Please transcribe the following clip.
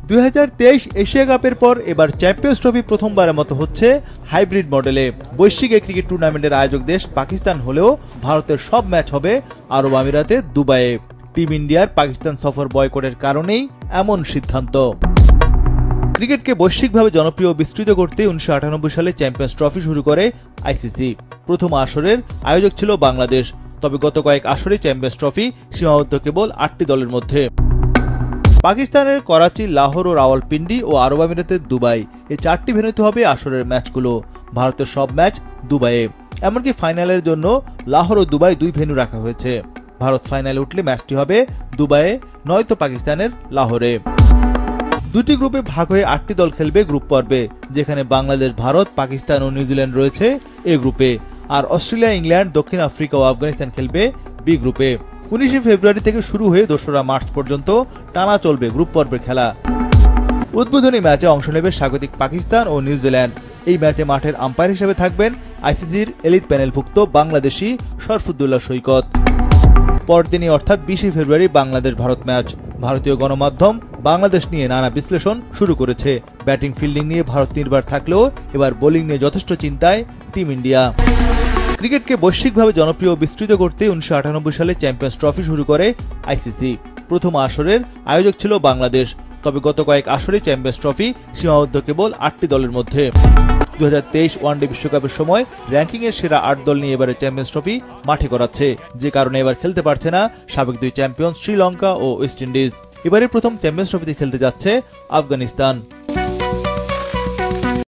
2023 Asia কাপের পর এবার চ্যাম্পিয়ন্স ট্রফি প্রথমবারের মতো হচ্ছে হাইব্রিড মডেলে। বৈশ্বিক এই ক্রিকেট টুর্নামেন্টের আয়োজক দেশ পাকিস্তান হলেও ভারতের সব ম্যাচ হবে আরব আমিরাতে দুবাইয়ে। টিম ইন্ডিয়ার পাকিস্তান সফর বয়কটের কারণেই এমন সিদ্ধান্ত। ক্রিকেটকে বৈশ্বিকভাবে জনপ্রিয় ও বিস্তৃত করতে 1998 সালে চ্যাম্পিয়ন্স ট্রফি শুরু করে আইসিসি। প্রথম আসরের আয়োজক ছিল বাংলাদেশ, তবে গত কয়েক আসরে চ্যাম্পিয়ন্স ট্রফি সীমাবদ্ধ কেবল 8টি দলের মধ্যে। পাকিস্তানের করাচি, লাহোর ও রাওয়ালপিন্ডি ও আরব আমিরাতের দুবাই, এই 4টি ভেন্যুতে হবে আসরের ম্যাচগুলো। ভারতের সব ম্যাচ দুবাইয়ে, এমনকি ফাইনালের জন্য লাহোর ও দুবাই 2 ভেন্যু রাখা হয়েছে। ভারত ফাইনালে উঠলে ম্যাচটি হবে দুবাইয়ে, নয়তো পাকিস্তানের লাহোরে। 2টি গ্রুপে ভাগ হয়ে 8টি দল খেলবে গ্রুপ পর্বে, যেখানে বাংলাদেশ, ভারত, পাকিস্তান ও নিউজিল্যান্ড রয়েছে এ গ্রুপে, আর অস্ট্রেলিয়া, ইংল্যান্ড, দক্ষিণ আফ্রিকা ও আফগানিস্তান খেলবে বি গ্রুপে। 19 ফেব্রুয়ারি থেকে শুরু হয়ে 2রা মার্চ পর্যন্ত টানা চলবে গ্রুপ পর্বের খেলা। উদ্বোধনী ম্যাচে অংশ নেবে স্বাগতিক পাকিস্তান ও নিউজিল্যান্ড। এই ম্যাচে মাঠের আম্পায়ার হিসেবে থাকবেন আইসিসির এলিট প্যানেলভুক্ত বাংলাদেশি শরফুদ্দুল্লাহ সৈকত। পরদিনই অর্থাৎ 20 ফেব্রুয়ারি বাংলাদেশ ভারত ম্যাচ। ভারতীয় গণমাধ্যম বাংলাদেশ নিয়ে নানা বিশ্লেষণ শুরু করেছে। ব্যাটিং ফিল্ডিং নিয়ে ভারত নির্ভর থাকলেও এবার বোলিং নিয়ে যথেষ্ট চিন্তায় টিম ইন্ডিয়া। ক্রিকেটকে বৈশ্বিকভাবে জনপ্রিয় ও বিস্তৃত করতে 1998 সালে চ্যাম্পিয়ন্স ট্রফি শুরু করে আইসিসি। প্রথম আসরের আয়োজক ছিল বাংলাদেশ, তবে গত কয়েক আসরে চ্যাম্পিয়ন্স ট্রফি সীমাবদ্ধ কেবল 8টি দলের মধ্যে। 2023 ওয়ানডে বিশ্বকাপের সময় র্যাঙ্কিংয়ের সেরা 8 দল নিয়ে এবারে চ্যাম্পিয়ন্স ট্রফি মাঠে করাচ্ছে, যে কারণে এবার খেলতে পারছে না সাবেক 2 চ্যাম্পিয়ন শ্রীলঙ্কা ও ওয়েস্ট ইন্ডিজ। এবারে প্রথম চ্যাম্পিয়ন্স ট্রফিতে খেলতে যাচ্ছে আফগানিস্তান।